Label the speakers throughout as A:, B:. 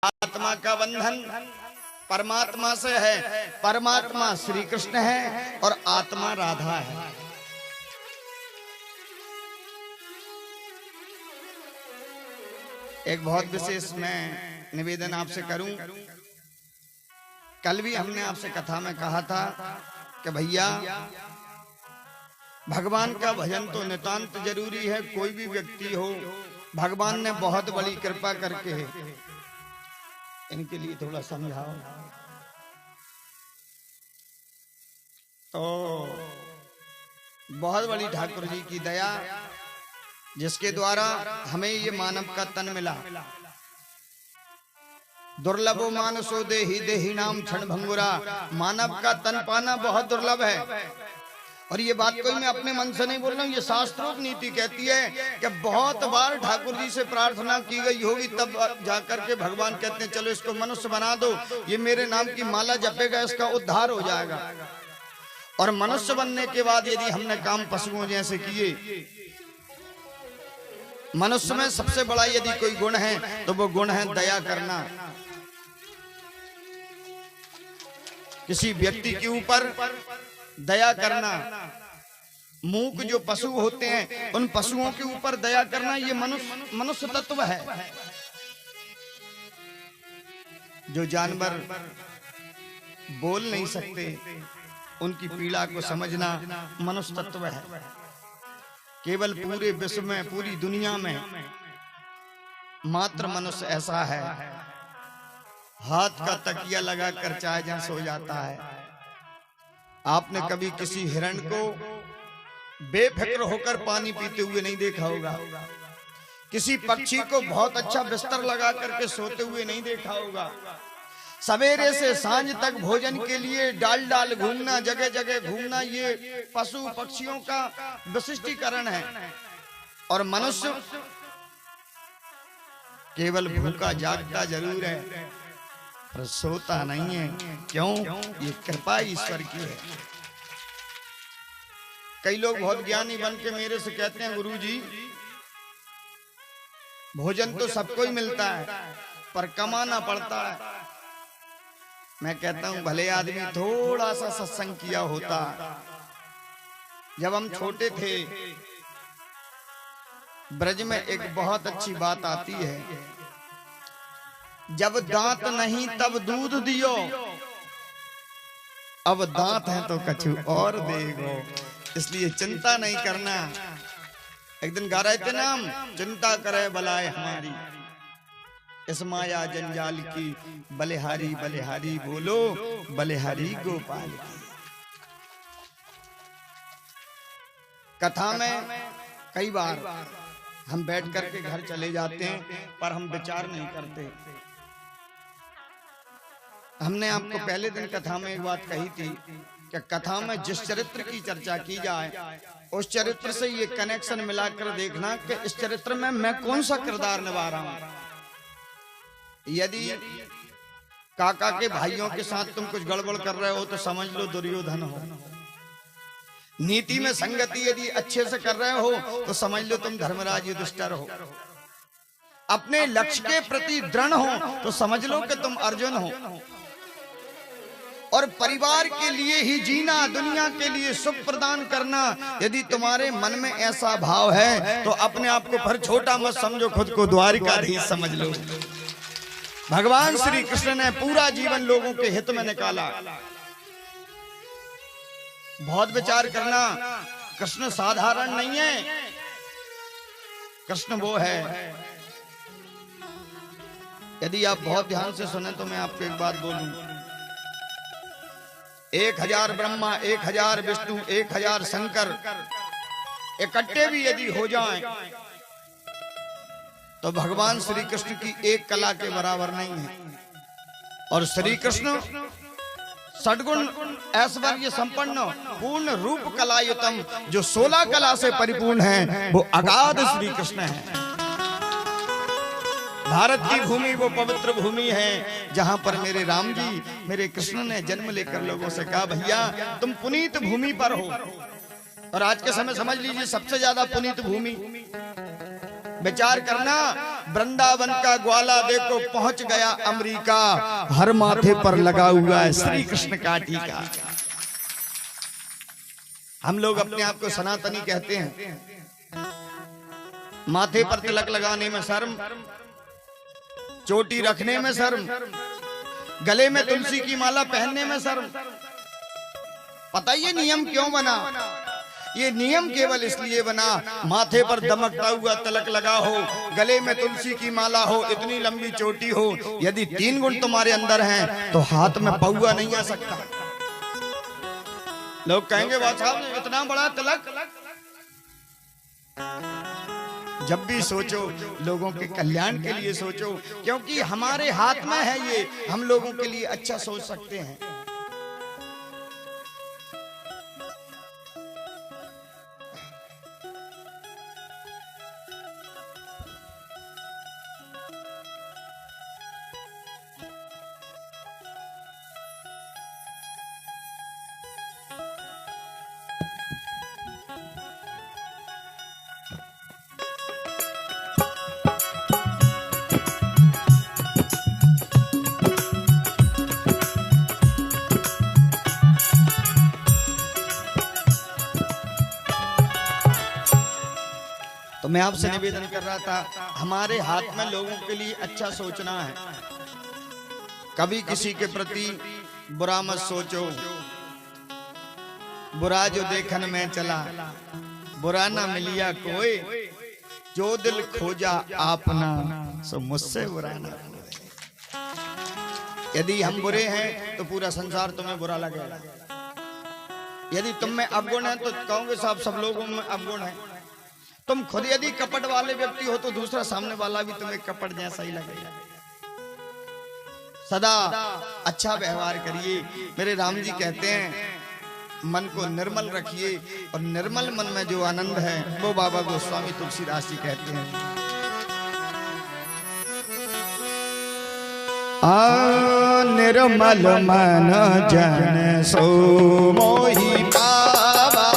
A: आत्मा का बंधन परमात्मा से है। परमात्मा श्री कृष्ण है और आत्मा राधा है। एक बहुत विशेष मैं निवेदन आपसे करूं। कल भी हमने आपसे कथा में कहा था कि भैया भगवान का भजन तो नितांत जरूरी है। कोई भी व्यक्ति हो, भगवान ने बहुत बड़ी कृपा करके इनके लिए थोड़ा समझाओ। तो बहुत बड़ी ठाकुर जी की दया, जिसके द्वारा हमें ये मानव का तन मिला। दुर्लभो मानसो देहि देहि नाम क्षण भंगुरा। मानव का तन पाना बहुत दुर्लभ है। और ये बात कोई मैं अपने मन से नहीं बोल रहा हूँ, ये शास्त्रोक्त नीति कहती है कि बहुत बार ठाकुर जी से प्रार्थना की गई होगी, तब जाकर के भगवान कहते हैं चलो इसको मनुष्य बना दो, ये मेरे नाम की माला जपेगा, इसका उद्धार हो जाएगा। और मनुष्य बनने के बाद यदि हमने काम पशुओं जैसे किए, मनुष्य में सबसे बड़ा यदि कोई गुण है तो वो गुण है दया करना। किसी व्यक्ति के ऊपर दया करना। मूक जो पशु होते हैं उन पशुओं के ऊपर दया करना, ये मनुष्य तत्व है। जो जानवर बोल नहीं सकते उनकी पीड़ा को समझना मनुष्य तत्व है। केवल पूरे विश्व में, पूरी दुनिया में मात्र मनुष्य ऐसा है, हाथ का तकिया लगाकर चाहे जहां सो जाता है। आपने कभी किसी हिरण को बेफिक्र होकर पानी पीते हुए नहीं देखा होगा। किसी पक्षी को बहुत अच्छा बिस्तर लगा करके सोते हुए नहीं देखा होगा। सवेरे से सांझ तक भोजन के लिए डाल डाल घूमना, जगह जगह घूमना, ये पशु पक्षियों का विशिष्टीकरण है। और मनुष्य केवल भूखा जागता जरूर है पर सोता नहीं है। क्यों? ये कृपा ईश्वर की है। कई लोग बहुत ज्ञानी बन के मेरे से कहते हैं गुरुजी भोजन तो सबको ही मिलता है पर कमाना पड़ता है। मैं कहता हूं भले आदमी थोड़ा सा सत्संग किया होता। जब हम छोटे थे, ब्रज में एक बहुत अच्छी बात आती है, जब दांत नहीं तब दूध दियो, अब दांत है तो कछु और देगो। इसलिए चिंता नहीं करना। एक दिन गा रहे थे ना हम, चिंता करे बलाए हमारी, इस माया जंजाल की, बलिहारी बलिहारी बोलो, बलिहारी गोपाल की। कथा में कई बार हम बैठ करके घर चले जाते हैं पर हम विचार नहीं करते। हमने आपको पहले दिन कथा में एक बात कही थी कि कथा में जिस चरित्र की चर्चा की जाए उस चरित्र से ये कनेक्शन मिलाकर देखना कि इस चरित्र में मैं कौन सा किरदार निभा रहा हूं। यदि काका के भाइयों के साथ तुम कुछ गड़बड़ कर रहे हो तो समझ लो दुर्योधन हो। नीति में संगति यदि अच्छे से कर रहे हो तो समझ लो तुम धर्मराज युधिष्ठिर हो। अपने लक्ष्य के प्रति दृढ़ हो तो समझ लो कि तुम अर्जुन हो। और परिवार के लिए ही जीना, दुनिया के लिए सुख प्रदान करना, यदि तुम्हारे मन में ऐसा भाव है तो अपने आप को फिर छोटा मत समझो, खुद को द्वारिकाधीश समझ लो। भगवान श्री कृष्ण ने पूरा जीवन लोगों के हित में निकाला। बहुत विचार करना, कृष्ण साधारण नहीं है। कृष्ण वो है, यदि आप बहुत ध्यान से सुने तो मैं आपको एक बात बोलूं। 1000 ब्रह्मा, 1000 विष्णु, 1000 शंकर इकट्ठे भी यदि हो जाएं तो भगवान श्री कृष्ण की एक कला के बराबर नहीं है। और श्री कृष्ण सद्गुण ऐश्वर्य संपन्न पूर्ण रूप कलायुतम, जो 16 कला से परिपूर्ण है, वो अगाध श्री कृष्ण है। भारत की भूमि वो पवित्र भूमि है जहां पर मेरे राम जी, मेरे कृष्ण ने जन्म लेकर लोगों से कहा भैया तुम पुनीत भूमि पर हो। और आज के समय समझ लीजिए सबसे ज्यादा पुनीत भूमि। विचार करना वृंदावन का ग्वाला देखो पहुंच गया अमेरिका, हर माथे पर लगा हुआ है श्री कृष्ण का टीका। हम लोग अपने आप को सनातनी कहते हैं, माथे पर तिलक लगाने में शर्म, चोटी रखने में शर्म, गले में तुलसी की माला पहनने में शर्म। पता ये नियम क्यों बना? ये नियम केवल इसलिए बना, माथे पर दमकता हुआ तिलक लगा हो, गले में तुलसी की माला हो, इतनी लंबी चोटी हो, यदि 3 गुण तुम्हारे अंदर हैं तो हाथ में पौआ नहीं आ सकता। लोग कहेंगे वाह साहब इतना बड़ा तिलक। जब भी सोचो लोगों के कल्याण के लिए सोचो, क्योंकि हमारे हाथ में है ये, हम लोगों के लिए अच्छा सोच सकते हैं। तो मैं आपसे निवेदन कर रहा था, हमारे हाथ में लोगों के लिए अच्छा सोचना है। कभी किसी के प्रति बुरा मत सोचो, बुरा जो देखन में चला, बुरा ना मिलिया कोई, जो दिल खोजा आपना सो मुझसे बुरा ना। यदि हम बुरे हैं तो पूरा संसार तुम्हें बुरा लगेगा। यदि तुम में अवगुण है तो कहोगे साहब सब लोगों में अवगुण है। तुम खुद यदि कपट वाले व्यक्ति हो तो दूसरा सामने वाला भी तुम्हें कपट जैसा ही लगेगा। सदा अच्छा व्यवहार करिए। मेरे राम जी कहते हैं मन को निर्मल रखिए, और निर्मल मन में जो आनंद है वो बाबा गोस्वामी तुलसीदास जी कहते हैं। निर्मल मन जन सो मोहि पावा,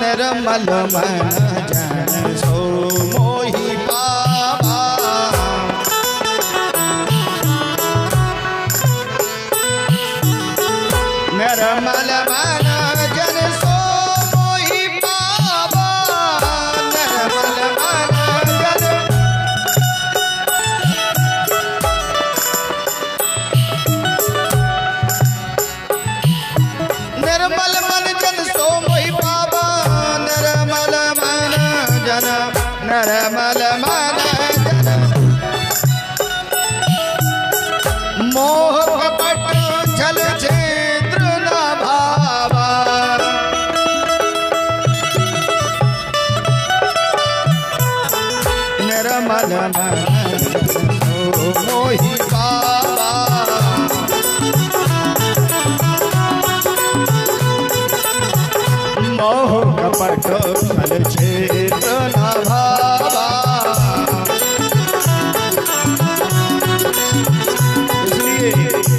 A: निर्मल मन जन सो मोहि पावा, निर्मल मन जन सो मोहि पावा, निर्मल मन जन, निर्मल मन जन सो मोहि पावा, निर्मल मन जन, निर्मल मन जन, मोह कपट छल छेत्र न भावा, निर्मल मन जन सो मोहि पावा, मोह कपट छल छेत्र न भावा। इसलिए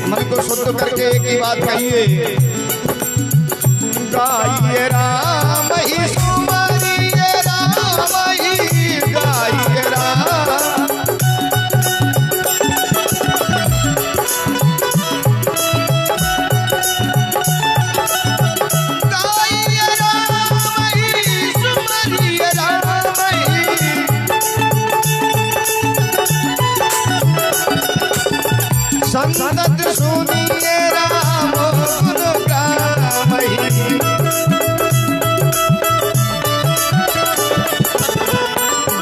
A: मन को शुद्ध करके एक ही बात कहिए, गाइए राम ही सुमरिए राम ही, गाइए राम, गाइए राम ही सुमरिए राम ही, संगत सुनिए राम गुण गावहि,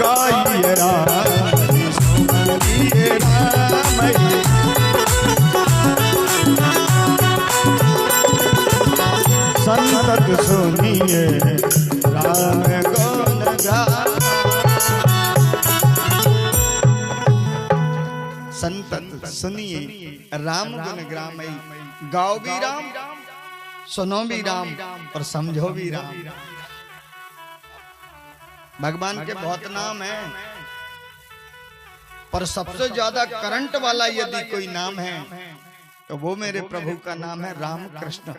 A: गाइए राम सुनिए राम ही, संगत सुनिए राम गुण गावहि। संतत सुनिए राम गुण ग्रामई, गाओ भी राम, सुनो भी राम, और समझो भी राम। भगवान के बहुत नाम है, पर सबसे ज्यादा करंट वाला यदि कोई नाम है तो वो मेरे प्रभु का नाम है राम कृष्ण।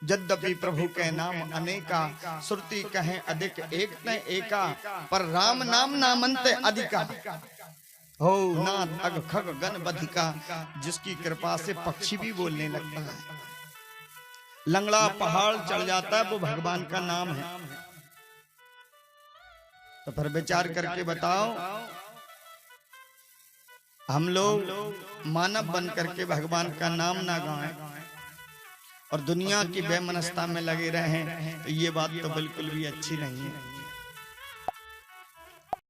A: यद्यपि प्रभु के नाम अनेका, श्रुति कहें अधिक एक न एका, पर राम नाम नामंत अधिका। हो नाथ अग खग गण बधिका, जिसकी कृपा से पक्षी भी बोलने लगता है। लंगड़ा पहाड़ चढ़ जाता है, वो भगवान का नाम है। तो फिर विचार करके बताओ, हम लोग मानव बन करके भगवान का नाम ना गाएं और दुनिया की बेमनस्ता में लगे रहें, तो ये बात तो बिल्कुल भी अच्छी नहीं है।